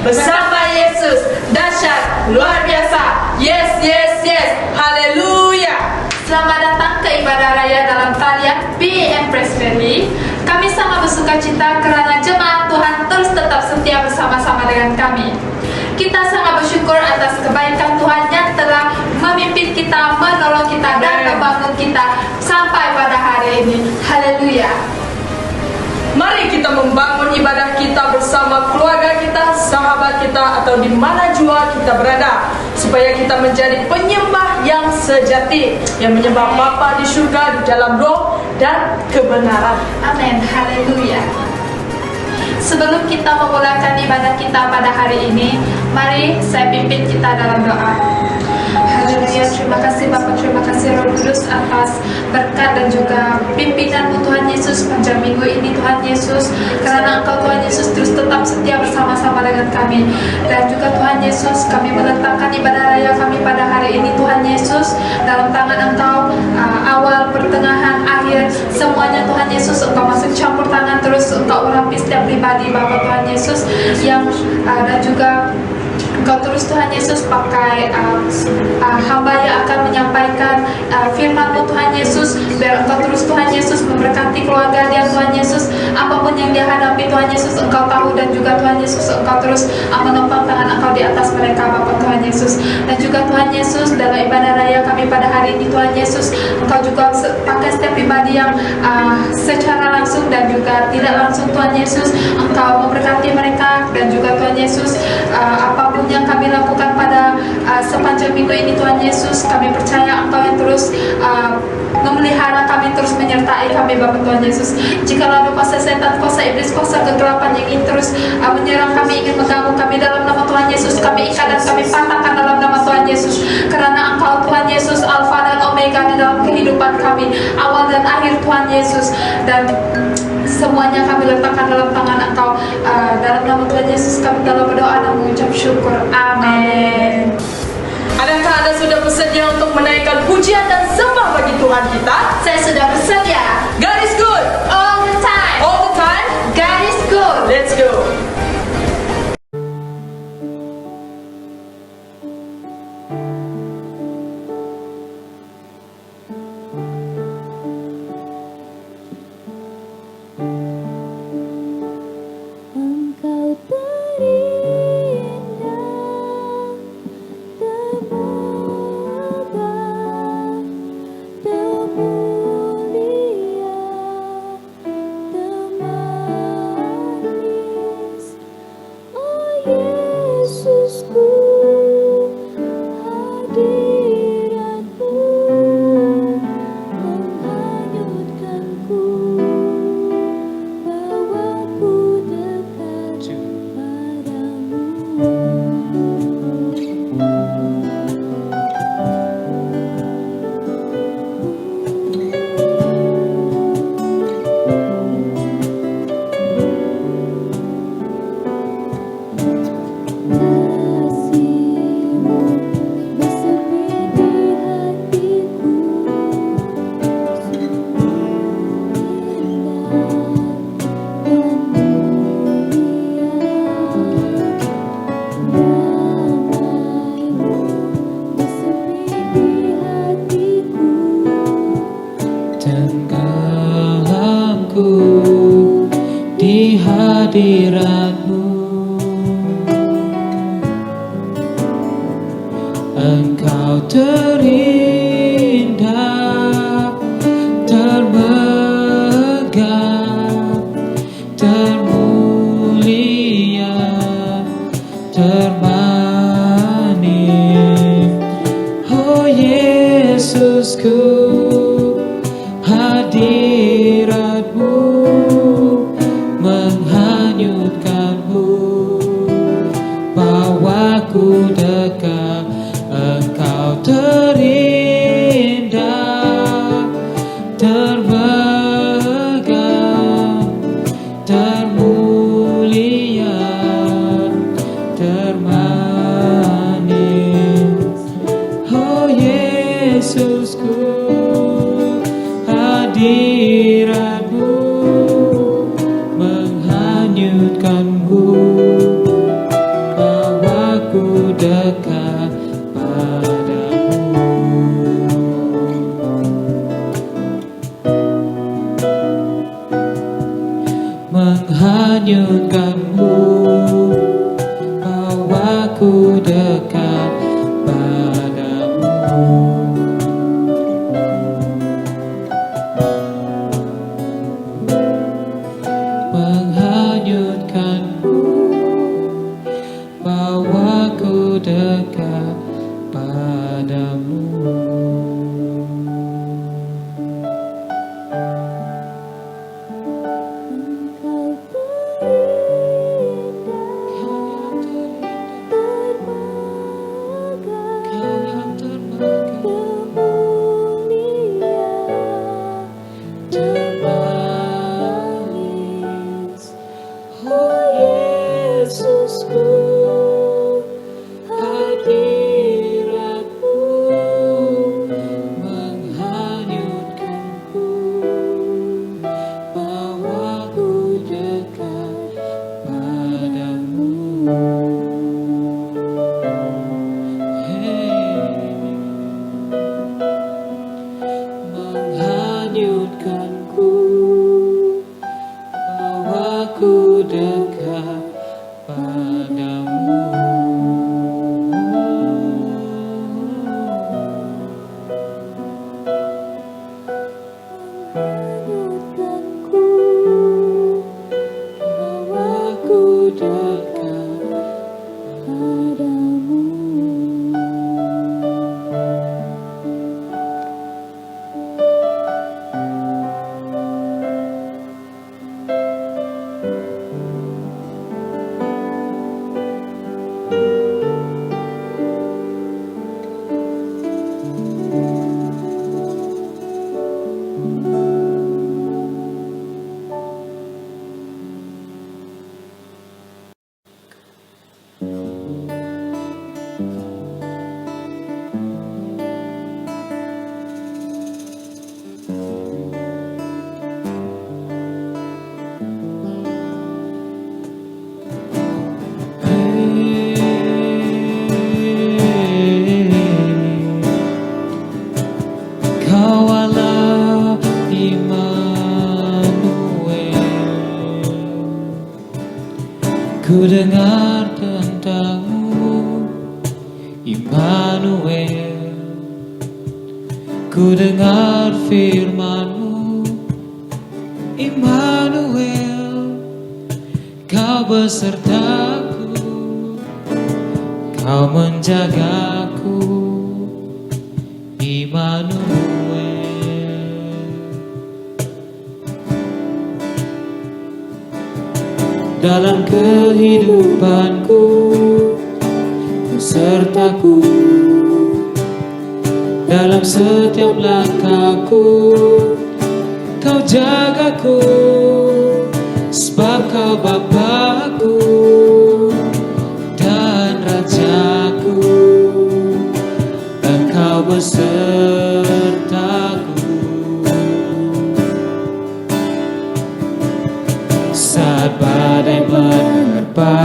bersama Yesus. Dahsyat, luar biasa. Yes, yes, yes. Haleluya. Selamat datang ke ibadah raya dalam talian BEM Praise Family. Kami sangat bersuka cita karena jemaat Tuhan terus tetap setia bersama-sama dengan kami. Kita sangat bersyukur atas kebaikan Tuhan yang telah memimpin kita, menolong kita, dan membangun kita sampai pada hari ini. Haleluya. Mari kita membangun ibadah kita bersama keluarga kita, sahabat kita, atau di mana jua kita berada, supaya kita menjadi penyembah yang sejati, yang menyembah Bapa di surga di dalam roh dan kebenaran. Amin. Haleluya. Sebelum kita memulakan ibadah kita pada hari ini, mari saya pimpin kita dalam doa. Haleluya. Terima kasih Bapa, terima kasih Roh Kudus atas berkat dan juga pimpinanmu Tuhan Yesus panjang minggu ini Tuhan Yesus. Karena Engkau Tuhan Yesus terus tetap setia bersama-sama dengan kami. Dan juga Tuhan Yesus, kami meletakkan ibadah raya kami pada hari ini Tuhan Yesus dalam tangan Engkau, awal, pertengahan, akhir, semuanya Tuhan Yesus Engkau masuk campur tangan, terus Engkau urapi setiap pribadi Bapa Tuhan Yesus yang dan juga Engkau terus Tuhan Yesus pakai hamba yang akan menyampaikan firman-Mu Tuhan Yesus. Biar Engkau terus Tuhan Yesus memberkati keluarga dia Tuhan Yesus. Apapun yang dia hadapi Tuhan Yesus Engkau tahu, dan juga Tuhan Yesus Engkau terus menopang tangan Engkau di atas mereka Bapa Tuhan Yesus. Dan juga Tuhan Yesus dalam ibadah raya kami pada hari ini Tuhan Yesus, Engkau juga pakai setiap pribadi yang secara langsung dan juga tidak langsung Tuhan Yesus Engkau memberkati mereka. Dan juga Tuhan Yesus apapun yang kami lakukan pada sepanjang minggu ini Tuhan Yesus, kami percaya Engkau yang terus memelihara kami, terus menyertai kami Bapa Tuhan Yesus. Jika ada kuasa setan, kuasa iblis, kuasa kegelapan yang ingin terus menyerang kami, ingin mengganggu kami, dalam nama Tuhan Yesus kami ikat dan kami patahkan dalam nama Tuhan Yesus. Karena Engkau Tuhan Yesus Alfa dan Omega di dalam kehidupan kami, awal dan akhir Tuhan Yesus. Dan semuanya kami letakkan dalam tangan Engkau. Dalam nama Tuhan Yesus kami telah berdoa dan mengucap syukur. Amin. Adakah Anda sudah bersedia untuk menaikkan pujian dan sembah bagi Tuhan kita? Saya sudah bersedia. God is good All the time. all the time. God is good. Let's go. Engkau terindah, termegah, termulia, termanis. Oh Yesusku, hadiratmu menghanyutkanku, bawaku dekat padamu. Kasih-Mu bersepi di hatiku, Tenggelamku di hadirat-Mu, Engkau terindah, termegah, termulia, termanis. Oh Yesusku, hadirat-Mu menghanyutkanku, bawaku dekat. Engkau terindah, termegah, termulia, termanis. Oh Yesusku, hadirat-Mu menghanyutkanku, dekat padamu. Menghanyutkanmu, bawaku dekat padamu. Menghanyutkanmu, bawaku dekat padamu. Menghanyutkanku, bawaku dekat padamu. Menghanyutkanku, Bawaku dekat padamu. Kau Allah Immanuel, ku dengar tentangmu, Immanuel. Ku dengar firman-Mu, Immanuel. Kau besertaku, Kau menjagaku, Immanuel. Dalam kehidupanku, Kau sertaku. Dalam setiap langkahku, Kau jagaku. Sebab Kau Bapakku dan Rajaku, Engkau besertaku. Saat badai menerpa,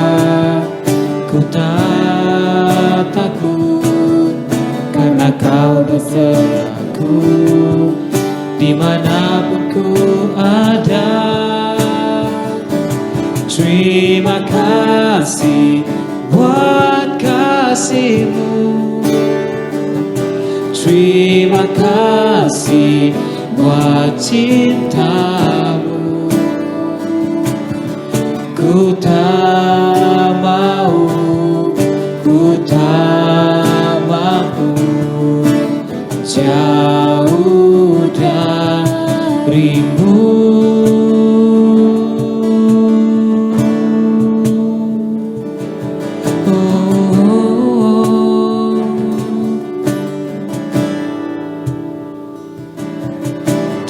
ku tak takut, karena Kau besertaku dimanapun ku ada. Terima kasih buat kasih-Mu, terima kasih buat cinta-Mu. Ku tak mau, ku tak mampu jauh dari-Mu.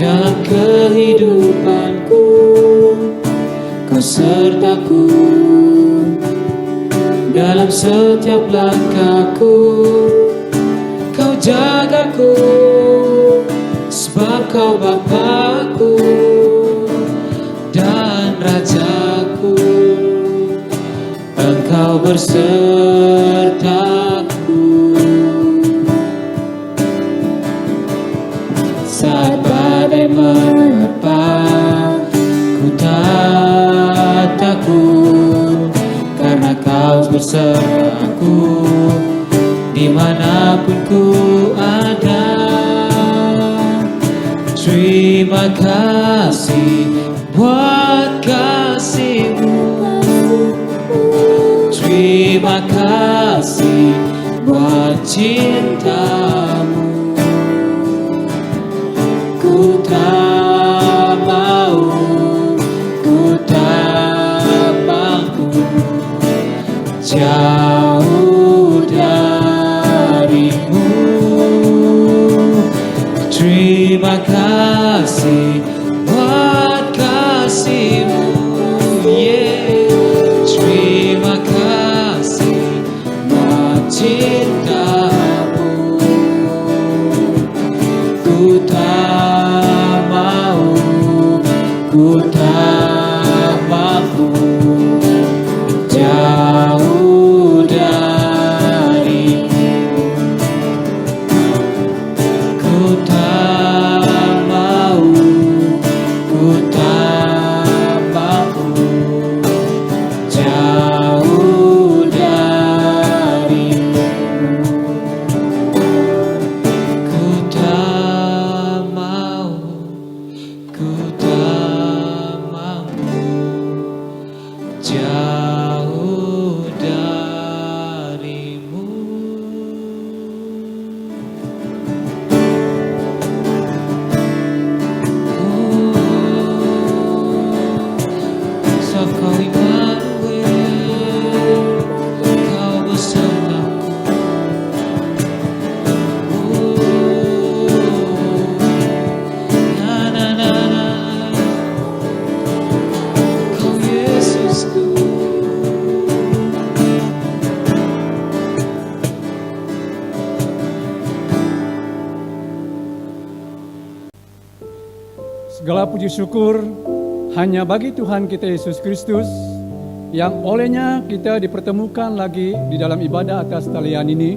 Dalam kehidupanku, Kau sertaku. Dalam setiap langkahku, Kau jagaku. Sebab Kau Bapakku dan Rajaku, Engkau Kau bersertaku saat badai menerpa. Ku tak takut karena Kau bersertaku dimanapun ku ada. Terima kasih buat kasih-Mu. Terima kasih buat cinta-Mu. Ku tak mau, ku tak mampu jauh dari-Mu. Terima kasih buat kasih-Mu, yeah. Terima kasih buat cinta-Mu. Ku tak mau, ku tak mampu jauh dari-Mu. Ku tak mau, ku tak mampu jauh dari-Mu. Ku tak mau, ku tak mampu jauh dari-Mu. Sebab Kau Immanuel, Kau besertaku. Na na na na, Kau Yesusku. Segala puji syukur hanya bagi Tuhan kita Yesus Kristus, yang olehnya kita dipertemukan lagi di dalam ibadah atas talian ini.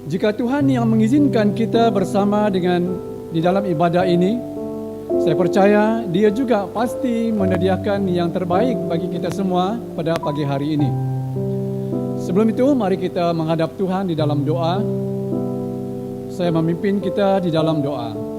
Jika Tuhan yang mengizinkan kita bersama di dalam ibadah ini, saya percaya Dia juga pasti menyediakan yang terbaik bagi kita semua pada pagi hari ini. Sebelum itu, mari kita menghadap Tuhan di dalam doa. Saya memimpin kita di dalam doa.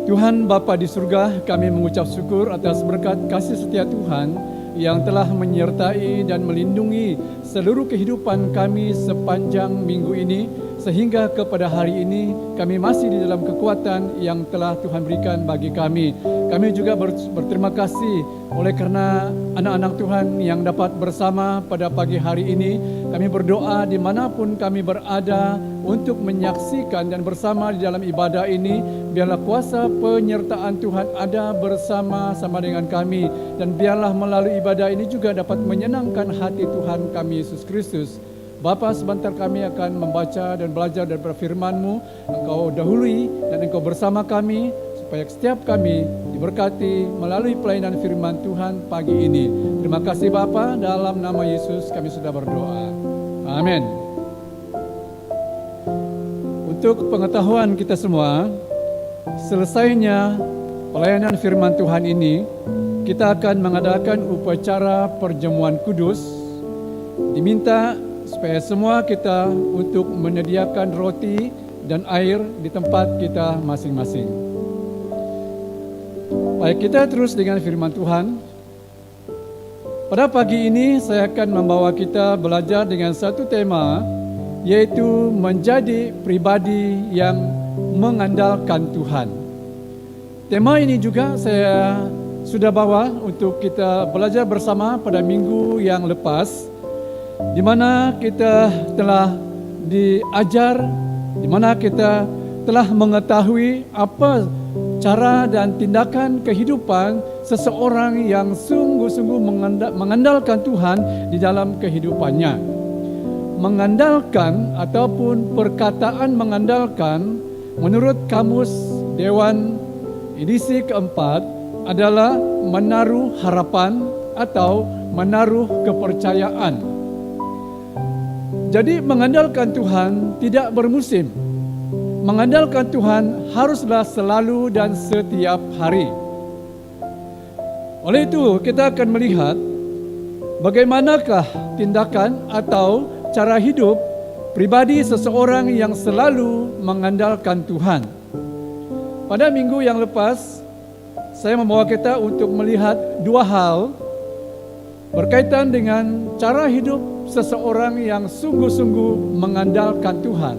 Tuhan Bapa di surga, kami mengucap syukur atas berkat kasih setia Tuhan yang telah menyertai dan melindungi seluruh kehidupan kami sepanjang minggu ini, sehingga kepada hari ini kami masih di dalam kekuatan yang telah Tuhan berikan bagi kami. Kami juga berterima kasih oleh karena anak-anak Tuhan yang dapat bersama pada pagi hari ini. Kami berdoa dimanapun kami berada untuk menyaksikan dan bersama di dalam ibadah ini. Biarlah kuasa penyertaan Tuhan ada bersama-sama dengan kami. Dan biarlah melalui ibadah ini juga dapat menyenangkan hati Tuhan kami Yesus Kristus. Bapa, sebentar kami akan membaca dan belajar daripada firman-Mu. Engkau dahului dan Engkau bersama kami, supaya setiap kami diberkati melalui pelayanan firman Tuhan pagi ini. Terima kasih Bapa, dalam nama Yesus kami sudah berdoa. Amin. Untuk pengetahuan kita semua, selesainya pelayanan firman Tuhan ini, kita akan mengadakan upacara perjamuan kudus. Diminta supaya semua kita untuk menyediakan roti dan air di tempat kita masing-masing. Baik, kita terus dengan firman Tuhan. Pada pagi ini saya akan membawa kita belajar dengan satu tema, yaitu menjadi pribadi yang mengandalkan Tuhan. Tema ini juga saya sudah bawa untuk kita belajar bersama pada minggu yang lepas, di mana kita telah diajar, di mana kita telah mengetahui apa cara dan tindakan kehidupan seseorang yang sungguh-sungguh mengandalkan Tuhan di dalam kehidupannya. Mengandalkan ataupun perkataan mengandalkan menurut Kamus Dewan edisi keempat adalah menaruh harapan atau menaruh kepercayaan. Jadi mengandalkan Tuhan tidak bermusim. Mengandalkan Tuhan haruslah selalu dan setiap hari. Oleh itu kita akan melihat bagaimanakah tindakan atau cara hidup pribadi seseorang yang selalu mengandalkan Tuhan. Pada minggu yang lepas, saya membawa kita untuk melihat dua hal berkaitan dengan cara hidup seseorang yang sungguh-sungguh mengandalkan Tuhan.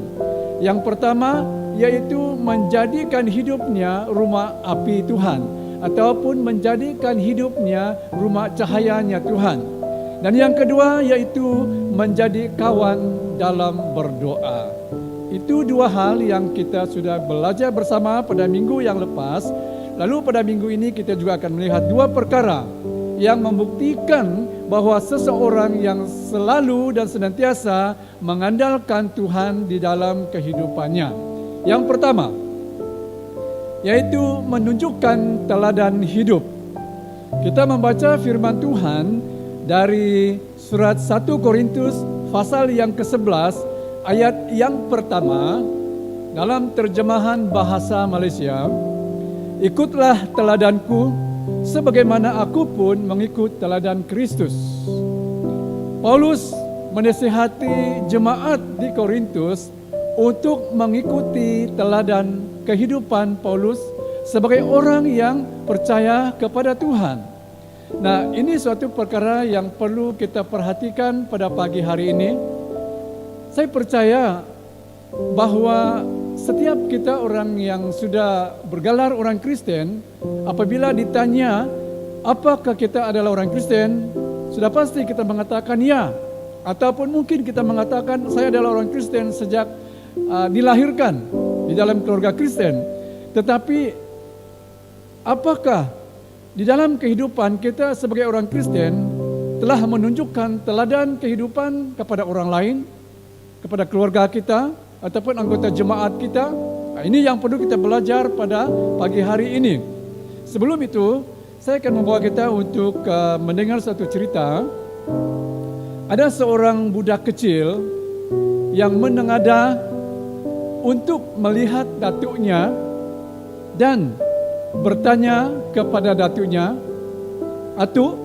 Yang pertama yaitu menjadikan hidupnya rumah api Tuhan, ataupun menjadikan hidupnya rumah cahayanya Tuhan. Dan yang kedua yaitu menjadi kawan dalam berdoa. Itu dua hal yang kita sudah belajar bersama pada minggu yang lepas. Lalu pada minggu ini kita juga akan melihat dua perkara yang membuktikan bahwa seseorang yang selalu dan senantiasa mengandalkan Tuhan di dalam kehidupannya. Yang pertama, yaitu menunjukkan teladan hidup. Kita membaca firman Tuhan dari surat 1 Korintus pasal yang ke-11 ayat yang pertama dalam terjemahan bahasa Malaysia. Ikutlah teladanku sebagaimana aku pun mengikut teladan Kristus. Paulus menasihati jemaat di Korintus untuk mengikuti teladan kehidupan Paulus sebagai orang yang percaya kepada Tuhan. Nah, ini suatu perkara yang perlu kita perhatikan pada pagi hari ini. Saya percaya bahwa setiap kita orang yang sudah bergelar orang Kristen, apabila ditanya apakah kita adalah orang Kristen, sudah pasti kita mengatakan ya. Ataupun mungkin kita mengatakan saya adalah orang Kristen sejak dilahirkan di dalam keluarga Kristen. Tetapi apakah di dalam kehidupan kita sebagai orang Kristen telah menunjukkan teladan kehidupan kepada orang lain, kepada keluarga kita, ataupun anggota jemaat kita? Nah, ini yang perlu kita belajar pada pagi hari ini. Sebelum itu, saya akan membawa kita untuk mendengar satu cerita. Ada seorang budak kecil yang menengadah untuk melihat datuknya dan bertanya kepada datuknya, "Atuk,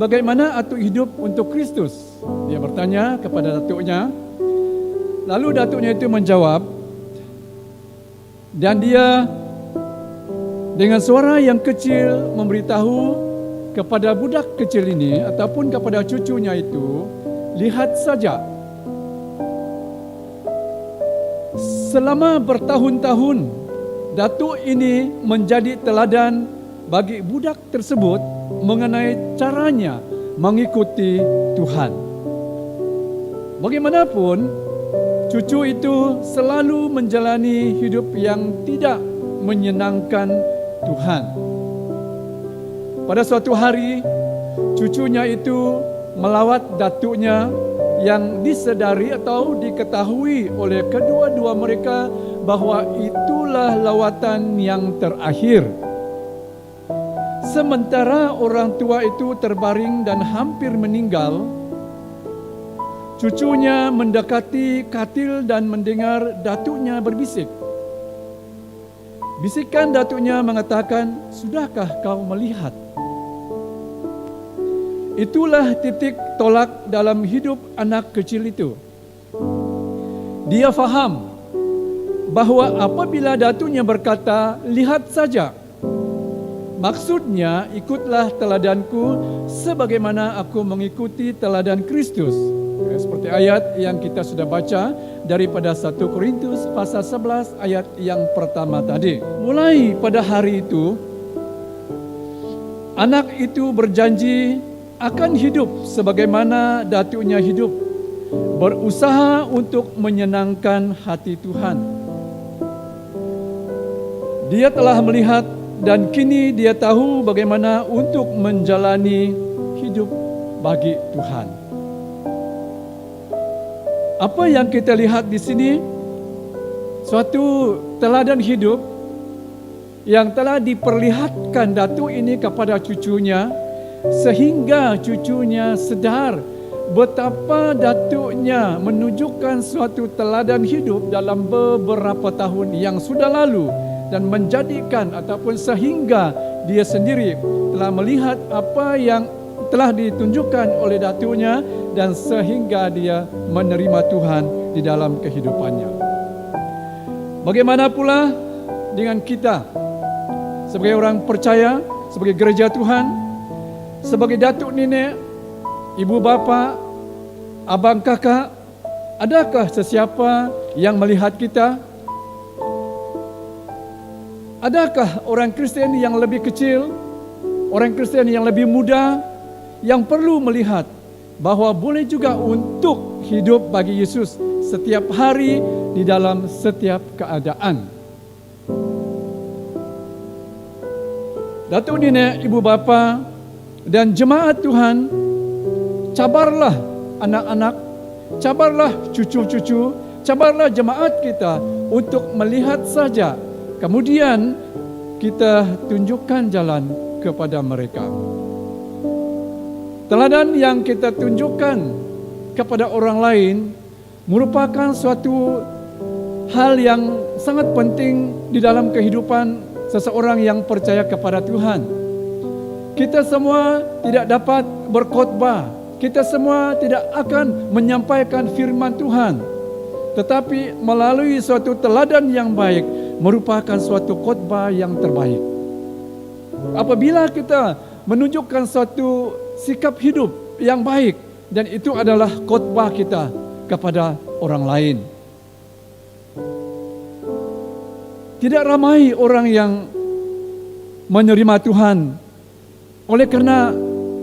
bagaimana atuk hidup untuk Kristus?" Dia bertanya kepada datuknya. Lalu datuknya itu menjawab, dan dia dengan suara yang kecil memberitahu kepada budak kecil ini ataupun kepada cucunya itu, "Lihat saja, selama bertahun-tahun datuk ini menjadi teladan bagi budak tersebut mengenai caranya mengikuti Tuhan. Bagaimanapun, cucu itu selalu menjalani hidup yang tidak menyenangkan Tuhan. Pada suatu hari, cucunya itu melawat datuknya yang disedari atau diketahui oleh kedua-dua mereka bahwa itulah lawatan yang terakhir. Sementara orang tua itu terbaring dan hampir meninggal, cucunya mendekati katil dan mendengar datuknya berbisik. Bisikan datuknya mengatakan, "Sudahkah kau melihat?" Itulah titik tolak dalam hidup anak kecil itu. Dia faham bahwa apabila datuknya berkata, "Lihat saja," maksudnya ikutlah teladanku sebagaimana aku mengikuti teladan Kristus. Seperti ayat yang kita sudah baca daripada 1 Korintus pasal 11 ayat yang pertama tadi. Mulai pada hari itu, anak itu berjanji akan hidup sebagaimana datuknya hidup, berusaha untuk menyenangkan hati Tuhan. Dia telah melihat dan kini dia tahu bagaimana untuk menjalani hidup bagi Tuhan. Apa yang kita lihat di sini? Suatu teladan hidup yang telah diperlihatkan datuk ini kepada cucunya, sehingga cucunya sadar betapa datuknya menunjukkan suatu teladan hidup dalam beberapa tahun yang sudah lalu dan menjadikan ataupun sehingga dia sendiri telah melihat apa yang telah ditunjukkan oleh datuknya dan sehingga dia menerima Tuhan di dalam kehidupannya. Bagaimana pula dengan kita sebagai orang percaya, sebagai gereja Tuhan, sebagai datuk nenek, ibu bapa, abang kakak, adakah sesiapa yang melihat kita? Adakah orang Kristen yang lebih kecil, orang Kristen yang lebih muda, yang perlu melihat bahwa boleh juga untuk hidup bagi Yesus setiap hari di dalam setiap keadaan? Datuk nenek, ibu bapa, dan jemaat Tuhan, cabarlah anak-anak, cabarlah cucu-cucu, cabarlah jemaat kita untuk melihat saja. Kemudian kita tunjukkan jalan kepada mereka. Teladan yang kita tunjukkan kepada orang lain merupakan suatu hal yang sangat penting di dalam kehidupan seseorang yang percaya kepada Tuhan. Kita semua tidak dapat berkhotbah, kita semua tidak akan menyampaikan firman Tuhan, tetapi melalui suatu teladan yang baik merupakan suatu khotbah yang terbaik. Apabila kita menunjukkan suatu sikap hidup yang baik, dan itu adalah khotbah kita kepada orang lain. Tidak ramai orang yang menerima Tuhan oleh karena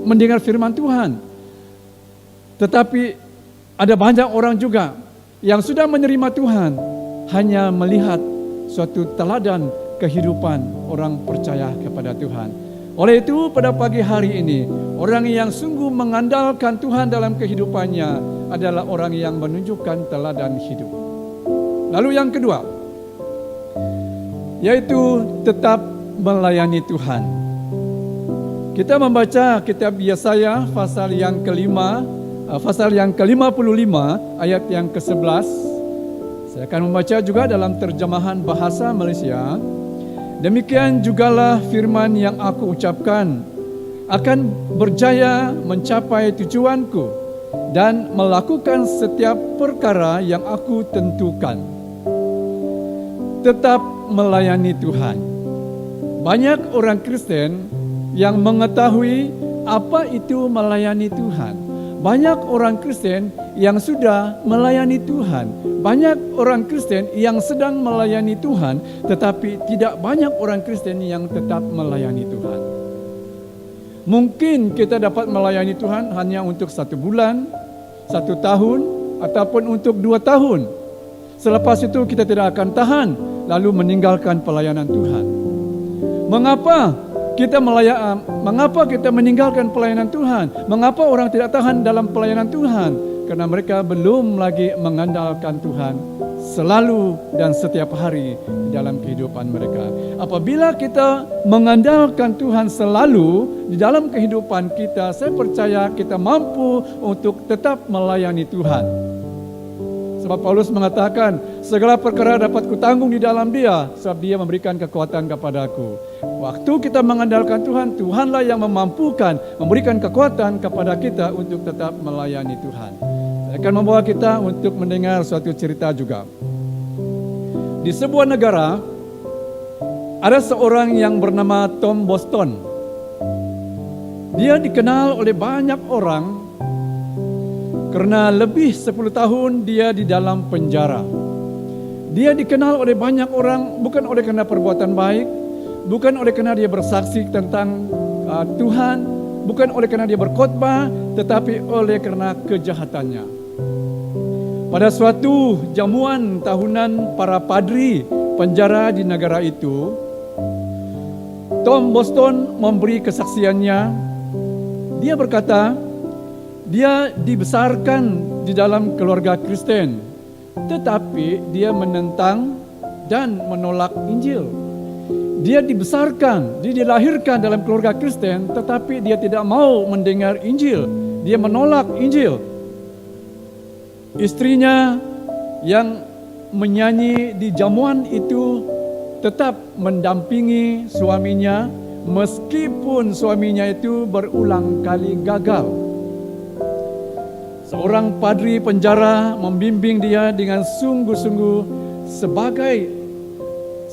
mendengar firman Tuhan. Tetapi ada banyak orang juga yang sudah menerima Tuhan hanya melihat suatu teladan kehidupan orang percaya kepada Tuhan. Oleh itu pada pagi hari ini, orang yang sungguh mengandalkan Tuhan dalam kehidupannya adalah orang yang menunjukkan teladan hidup. Lalu yang kedua, yaitu tetap melayani Tuhan. Kita membaca kitab Yesaya pasal yang ke-55 ayat yang ke-11. Saya akan membaca juga dalam terjemahan bahasa Malaysia. Demikian jugalah firman yang aku ucapkan, akan berjaya mencapai tujuanku dan melakukan setiap perkara yang aku tentukan. Tetap melayani Tuhan. Banyak orang Kristen yang mengetahui apa itu melayani Tuhan. Banyak orang Kristen yang sudah melayani Tuhan. Banyak orang Kristen yang sedang melayani Tuhan, tetapi tidak banyak orang Kristen yang tetap melayani Tuhan. Mungkin kita dapat melayani Tuhan hanya untuk 1 bulan, 1 tahun, ataupun untuk 2 tahun. Selepas itu kita tidak akan tahan, lalu meninggalkan pelayanan Tuhan. Mengapa kita meninggalkan pelayanan Tuhan? Mengapa orang tidak tahan dalam pelayanan Tuhan? Karena mereka belum lagi mengandalkan Tuhan selalu dan setiap hari dalam kehidupan mereka. Apabila kita mengandalkan Tuhan selalu di dalam kehidupan kita, saya percaya kita mampu untuk tetap melayani Tuhan. Sebab Paulus mengatakan, segala perkara dapat kutanggung di dalam Dia, sebab Dia memberikan kekuatan kepadaku. Waktu kita mengandalkan Tuhan, Tuhanlah yang memampukan, memberikan kekuatan kepada kita untuk tetap melayani Tuhan. Saya akan membawa kita untuk mendengar suatu cerita juga. Di sebuah negara, ada seorang yang bernama Tom Boston. Dia dikenal oleh banyak orang karena lebih 10 tahun dia di dalam penjara. Dia dikenal oleh banyak orang bukan oleh karena perbuatan baik, bukan oleh karena dia bersaksi tentang Tuhan, bukan oleh karena dia berkhotbah, tetapi oleh karena kejahatannya. Pada suatu jamuan tahunan para padri penjara di negara itu, Tom Boston memberi kesaksiannya. Dia berkata, dia dibesarkan di dalam keluarga Kristen, tetapi dia menentang dan menolak Injil. Dia dibesarkan, dia dilahirkan dalam keluarga Kristen, tetapi dia tidak mau mendengar Injil. Dia menolak Injil. Istrinya yang menyanyi di jamuan itu tetap mendampingi suaminya meskipun suaminya itu berulang kali gagal. Seorang padri penjara membimbing dia dengan sungguh-sungguh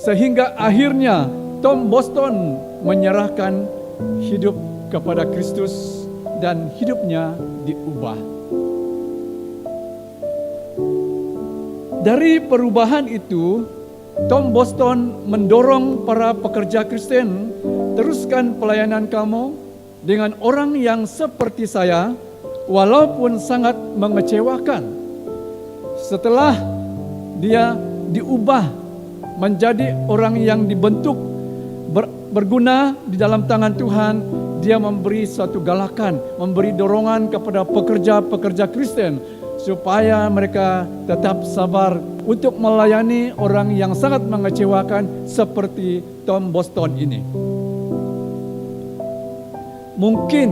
sehingga akhirnya Tom Boston menyerahkan hidup kepada Kristus dan hidupnya diubah. Dari perubahan itu, Tom Boston mendorong para pekerja Kristen, teruskan pelayanan kamu dengan orang yang seperti saya, walaupun sangat mengecewakan. Setelah dia diubah menjadi orang yang dibentuk berguna di dalam tangan Tuhan, dia memberi suatu galakan, memberi dorongan kepada pekerja-pekerja Kristen supaya mereka tetap sabar untuk melayani orang yang sangat mengecewakan seperti Tom Boston ini. Mungkin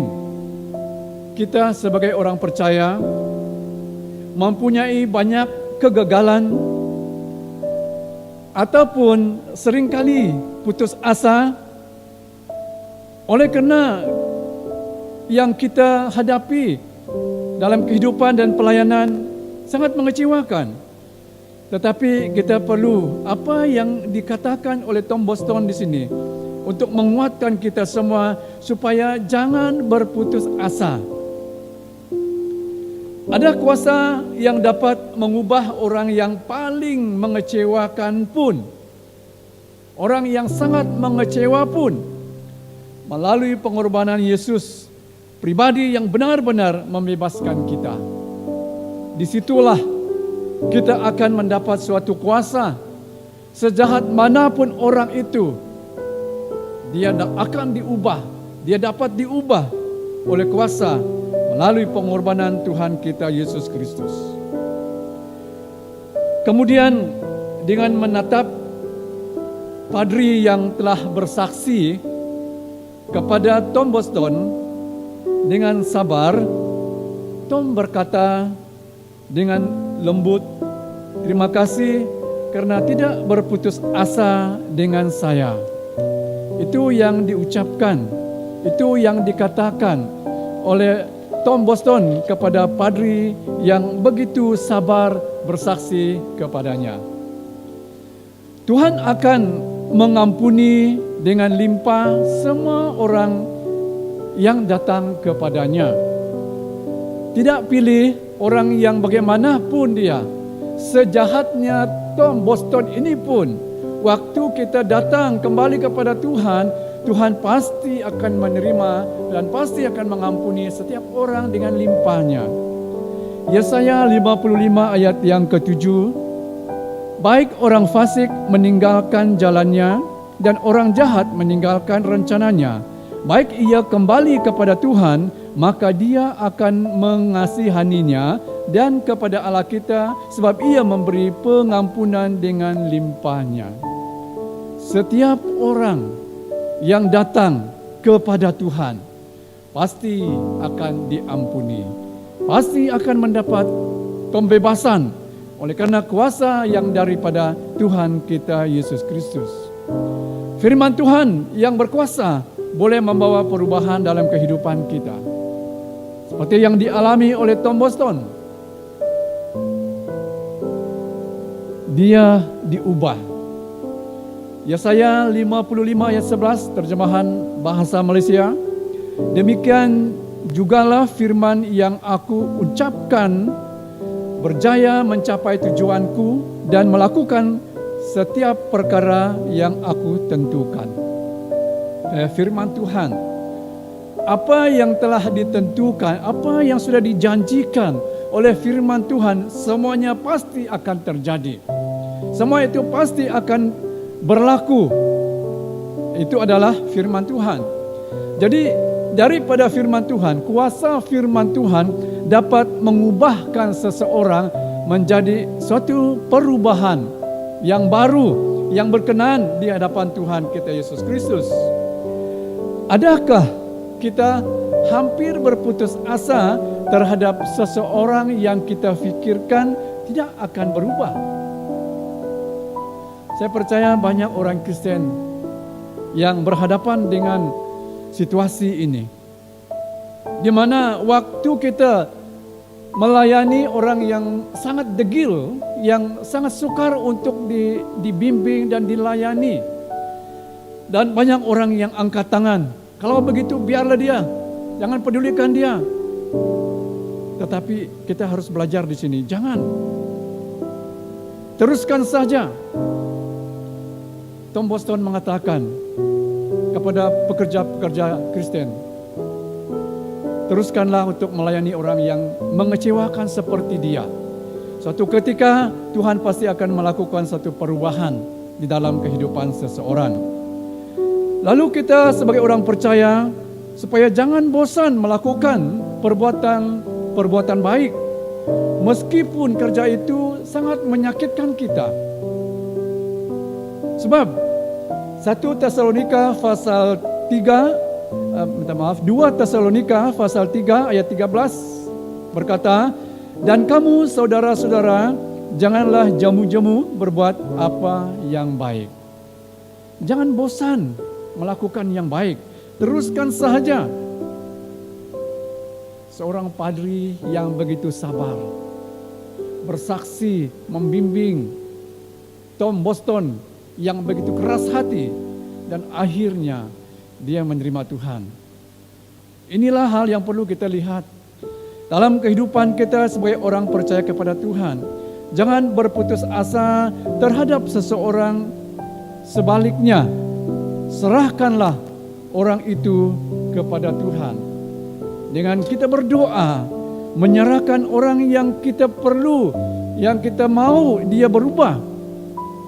kita sebagai orang percaya mempunyai banyak kegagalan ataupun seringkali putus asa oleh karena yang kita hadapi dalam kehidupan dan pelayanan sangat mengecewakan. Tetapi kita perlu apa yang dikatakan oleh Tom Boston di sini untuk menguatkan kita semua supaya jangan berputus asa. Ada kuasa yang dapat mengubah orang yang paling mengecewakan pun, orang yang sangat mengecewa pun, melalui pengorbanan Yesus, pribadi yang benar-benar membebaskan kita. Disitulah kita akan mendapat suatu kuasa. Sejahat manapun orang itu, dia akan diubah, dia dapat diubah oleh kuasa melalui pengorbanan Tuhan kita Yesus Kristus. Kemudian dengan menatap padri yang telah bersaksi kepada Tom Boston, dengan sabar, Tom berkata dengan lembut, "Terima kasih karena tidak berputus asa dengan saya." Itu yang diucapkan, itu yang dikatakan oleh Tom Boston kepada padri yang begitu sabar bersaksi kepadanya. Tuhan akan mengampuni dengan limpah semua orang yang datang kepadanya. Tidak pilih orang yang bagaimanapun dia. Sejahatnya Tom Boston ini pun, waktu kita datang kembali kepada Tuhan, Tuhan pasti akan menerima dan pasti akan mengampuni setiap orang dengan limpahnya. Yesaya 55 ayat yang ke-7, baik orang fasik meninggalkan jalannya dan orang jahat meninggalkan rencananya. Baik ia kembali kepada Tuhan, maka dia akan mengasihaninya dan kepada Allah kita, sebab ia memberi pengampunan dengan limpahnya. Setiap orang yang datang kepada Tuhan pasti akan diampuni, pasti akan mendapat pembebasan oleh karena kuasa yang daripada Tuhan kita Yesus Kristus. Firman Tuhan yang berkuasa boleh membawa perubahan dalam kehidupan kita. Seperti yang dialami oleh Tom Boston. Dia diubah. Yesaya 55 ayat 11 terjemahan bahasa Malaysia. Demikian jugalah firman yang aku ucapkan, berjaya mencapai tujuanku dan melakukan setiap perkara yang aku tentukan. Firman Tuhan, apa yang telah ditentukan, apa yang sudah dijanjikan oleh firman Tuhan, semuanya pasti akan terjadi. Semua itu pasti akan berlaku. Itu adalah firman Tuhan. Jadi daripada firman Tuhan, kuasa firman Tuhan dapat mengubahkan seseorang menjadi suatu perubahan yang baru, yang berkenan di hadapan Tuhan kita Yesus Kristus. Adakah kita hampir berputus asa terhadap seseorang yang kita pikirkan tidak akan berubah. Saya percaya banyak orang Kristen yang berhadapan dengan situasi ini, di mana waktu kita melayani orang yang sangat degil, yang sangat sukar untuk dibimbing dan dilayani, dan banyak orang yang angkat tangan. Kalau begitu biarlah dia, jangan pedulikan dia. Tetapi kita harus belajar di sini, jangan, teruskan saja. Tom Boston mengatakan kepada pekerja-pekerja Kristen, teruskanlah untuk melayani orang yang mengecewakan seperti dia. Suatu ketika Tuhan pasti akan melakukan satu perubahan di dalam kehidupan seseorang. Lalu kita sebagai orang percaya, supaya jangan bosan melakukan perbuatan baik, meskipun kerja itu sangat menyakitkan kita. Sebab 1 Tesalonika pasal 2 Tesalonika pasal 3 ayat 13 berkata, dan kamu saudara-saudara, janganlah jemu-jemu berbuat apa yang baik. Jangan bosan melakukan yang baik, teruskan saja. Seorang padri yang begitu sabar, bersaksi, membimbing Tom Boston yang begitu keras hati, dan akhirnya dia menerima Tuhan. Inilah hal yang perlu kita lihat dalam kehidupan kita sebagai orang percaya kepada Tuhan. Jangan berputus asa terhadap seseorang, sebaliknya serahkanlah orang itu kepada Tuhan. Dengan kita berdoa, menyerahkan orang yang kita perlu, yang kita mau dia berubah.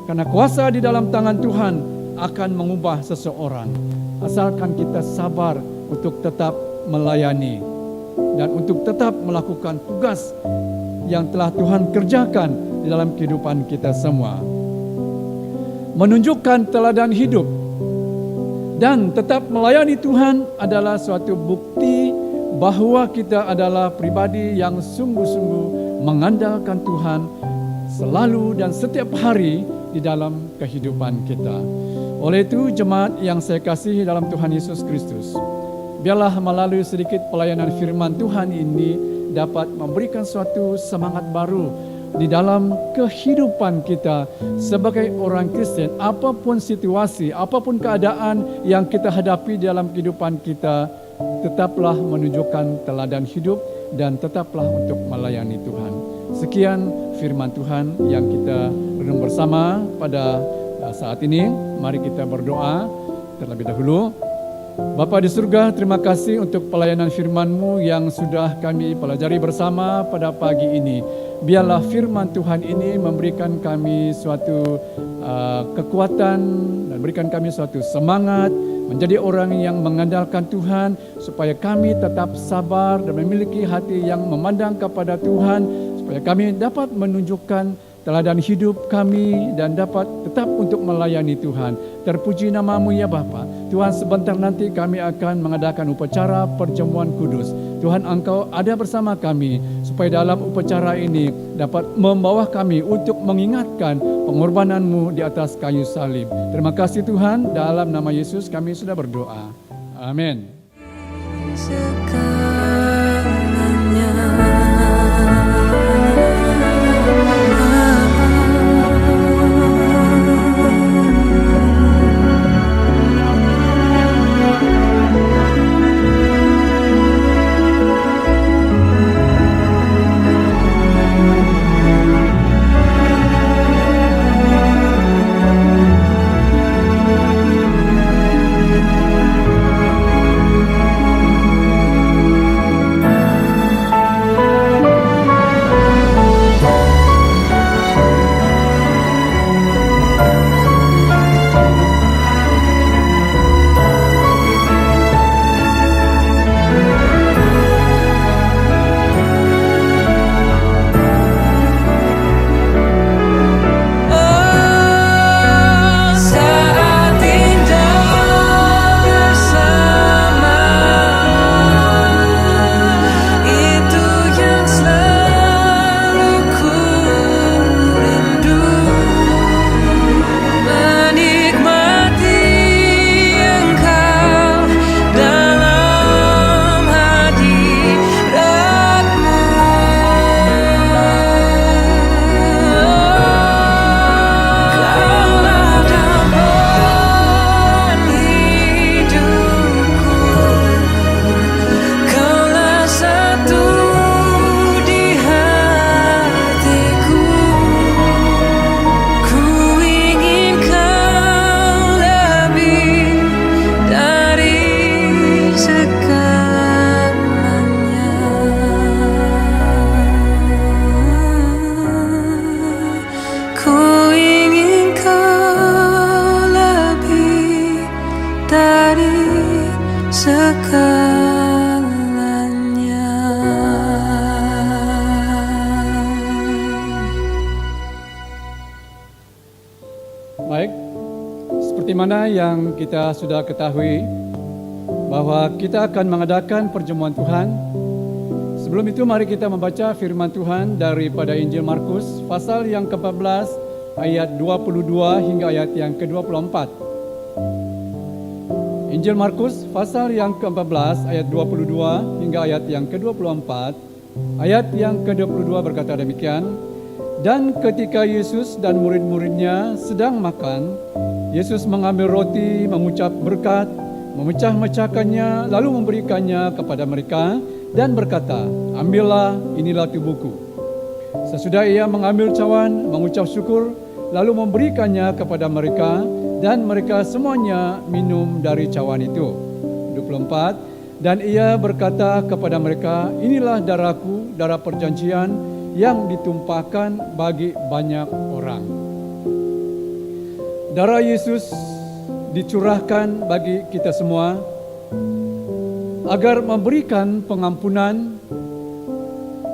Karena kuasa di dalam tangan Tuhan akan mengubah seseorang. Asalkan kita sabar untuk tetap melayani dan untuk tetap melakukan tugas yang telah Tuhan kerjakan di dalam kehidupan kita semua. Menunjukkan teladan hidup dan tetap melayani Tuhan adalah suatu bukti bahwa kita adalah pribadi yang sungguh-sungguh mengandalkan Tuhan selalu dan setiap hari di dalam kehidupan kita. Oleh itu, jemaat yang saya kasihi dalam Tuhan Yesus Kristus, biarlah melalui sedikit pelayanan firman Tuhan ini dapat memberikan suatu semangat baru di dalam kehidupan kita sebagai orang Kristen. Apapun situasi, apapun keadaan yang kita hadapi dalam kehidupan kita, tetaplah menunjukkan teladan hidup dan tetaplah untuk melayani Tuhan. Sekian firman Tuhan yang kita renung bersama pada saat ini. Mari kita berdoa terlebih dahulu. Bapa di surga, terima kasih untuk pelayanan firman-Mu yang sudah kami pelajari bersama pada pagi ini. Biarlah firman Tuhan ini memberikan kami suatu kekuatan dan berikan kami suatu semangat menjadi orang yang mengandalkan Tuhan, supaya kami tetap sabar dan memiliki hati yang memandang kepada Tuhan, supaya kami dapat menunjukkan teladan hidup kami dan dapat tetap untuk melayani Tuhan. Terpuji nama-Mu ya Bapa. Tuhan, sebentar nanti kami akan mengadakan upacara perjamuan kudus. Tuhan, Engkau ada bersama kami supaya dalam upacara ini dapat membawa kami untuk mengingatkan pengorbanan-Mu di atas kayu salib. Terima kasih Tuhan, dalam nama Yesus kami sudah berdoa. Amin. Baik, seperti mana yang kita sudah ketahui bahwa kita akan mengadakan perjamuan Tuhan. Sebelum itu mari kita membaca firman Tuhan daripada Injil Markus pasal yang ke-14 ayat 22 hingga ayat yang ke-24. Injil Markus pasal yang ke-14 ayat 22 hingga ayat yang ke-24. Ayat yang ke-22 berkata demikian, dan ketika Yesus dan murid-muridnya sedang makan, Yesus mengambil roti, mengucap berkat, memecah-mecahkannya, lalu memberikannya kepada mereka dan berkata, ambillah, inilah tubuhku. Sesudah ia mengambil cawan, mengucap syukur, lalu memberikannya kepada mereka, dan mereka semuanya minum dari cawan itu. 24. Dan ia berkata kepada mereka, inilah darahku, darah perjanjian yang ditumpahkan bagi banyak orang. Darah Yesus dicurahkan bagi kita semua agar memberikan pengampunan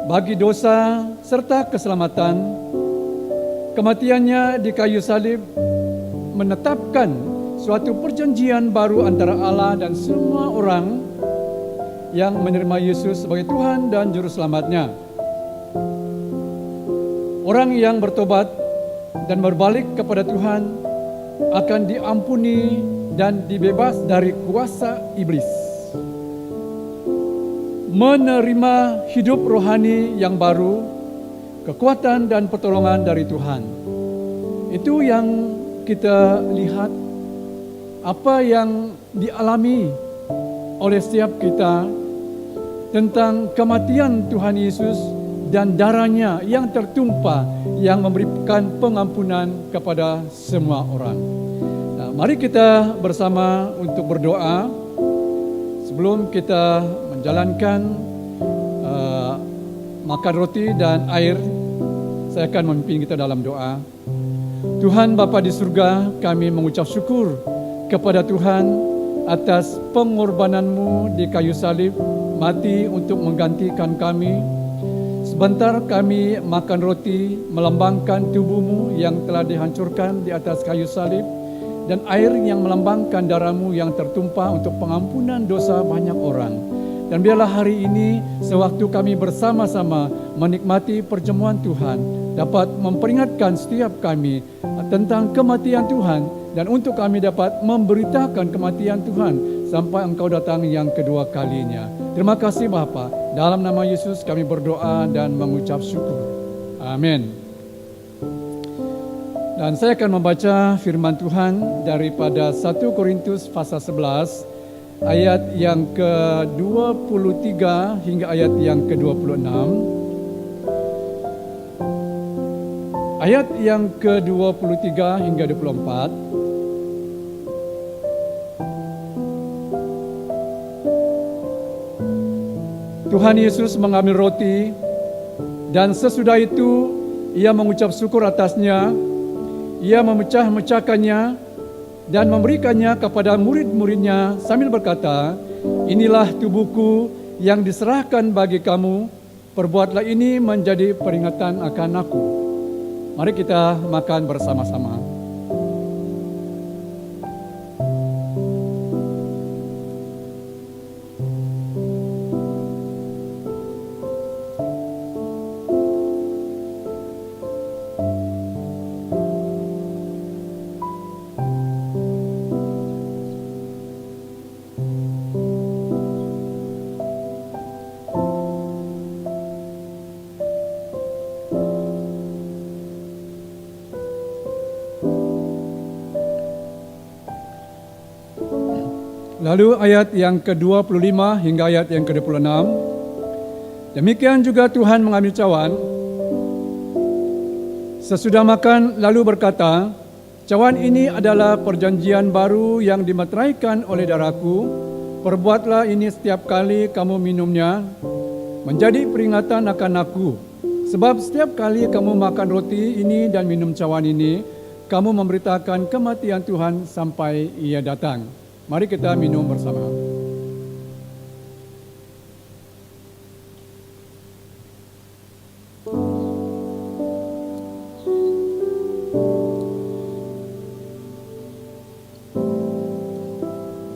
bagi dosa serta keselamatan. Kematiannya di kayu salib menetapkan suatu perjanjian baru antara Allah dan semua orang yang menerima Yesus sebagai Tuhan dan Juru Selamatnya. Orang yang bertobat dan berbalik kepada Tuhan akan diampuni dan dibebas dari kuasa iblis. Menerima hidup rohani yang baru, kekuatan dan pertolongan dari Tuhan. Itu yang kita lihat, apa yang dialami oleh setiap kita tentang kematian Tuhan Yesus dan darahnya yang tertumpah yang memberikan pengampunan kepada semua orang. Nah, mari kita bersama untuk berdoa sebelum kita menjalankan makan roti dan air. Saya akan memimpin kita dalam doa. Tuhan Bapa di surga, kami mengucap syukur kepada Tuhan atas pengorbananmu di kayu salib, mati untuk menggantikan kami. Sebentar kami makan roti melambangkan tubuhmu yang telah dihancurkan di atas kayu salib, dan air yang melambangkan darahmu yang tertumpah untuk pengampunan dosa banyak orang. Dan biarlah hari ini sewaktu kami bersama-sama menikmati perjamuan Tuhan dapat memperingatkan setiap kami tentang kematian Tuhan, dan untuk kami dapat memberitakan kematian Tuhan sampai Engkau datang yang kedua kalinya. Terima kasih Bapa. Dalam nama Yesus kami berdoa dan mengucap syukur. Amin. Dan saya akan membaca firman Tuhan daripada 1 Korintus pasal 11 ayat yang ke-23 hingga ayat yang ke-26. Ayat yang ke-23 hingga 24. Tuhan Yesus mengambil roti, dan sesudah itu ia mengucap syukur atasnya. Ia memecah-mecahkannya dan memberikannya kepada murid-muridnya sambil berkata, inilah tubuhku yang diserahkan bagi kamu, perbuatlah ini menjadi peringatan akan aku. Mari kita makan bersama-sama. Lalu ayat yang ke-25 hingga ayat yang ke-26. Demikian juga Tuhan mengambil cawan. Sesudah makan lalu berkata, cawan ini adalah perjanjian baru yang dimeteraikan oleh darahku. Perbuatlah ini setiap kali kamu minumnya, menjadi peringatan akan aku. Sebab setiap kali kamu makan roti ini dan minum cawan ini, kamu memberitakan kematian Tuhan sampai ia datang. Mari kita minum bersama.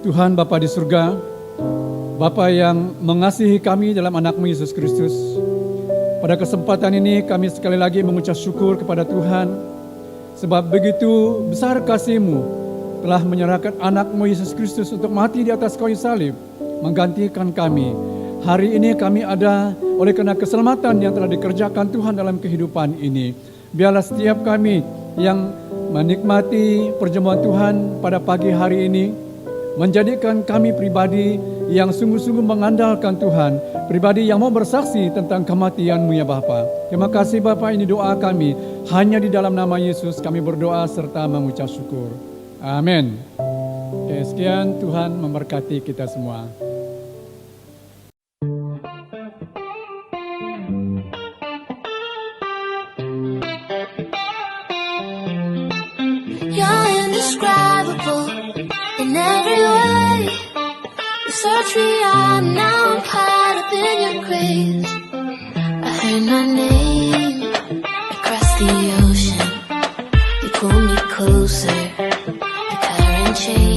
Tuhan Bapa di surga, Bapa yang mengasihi kami dalam anak-Mu Yesus Kristus. Pada kesempatan ini kami sekali lagi mengucap syukur kepada Tuhan, sebab begitu besar kasih-Mu telah menyerahkan anak-Mu Yesus Kristus untuk mati di atas kayu salib, menggantikan kami. Hari ini kami ada oleh karena keselamatan yang telah dikerjakan Tuhan dalam kehidupan ini. Biarlah setiap kami yang menikmati perjamuan Tuhan pada pagi hari ini menjadikan kami pribadi yang sungguh-sungguh mengandalkan Tuhan, pribadi yang mau bersaksi tentang kematian-Mu ya Bapa. Terima kasih Bapa, ini doa kami. Hanya di dalam nama Yesus kami berdoa serta mengucap syukur. Amin. Oke, sekian, Tuhan memberkati kita semua. You're indescribable in every way. You search me out, now I'm caught up in your grace. I heard my name across the ocean. You pull me closer, the current change.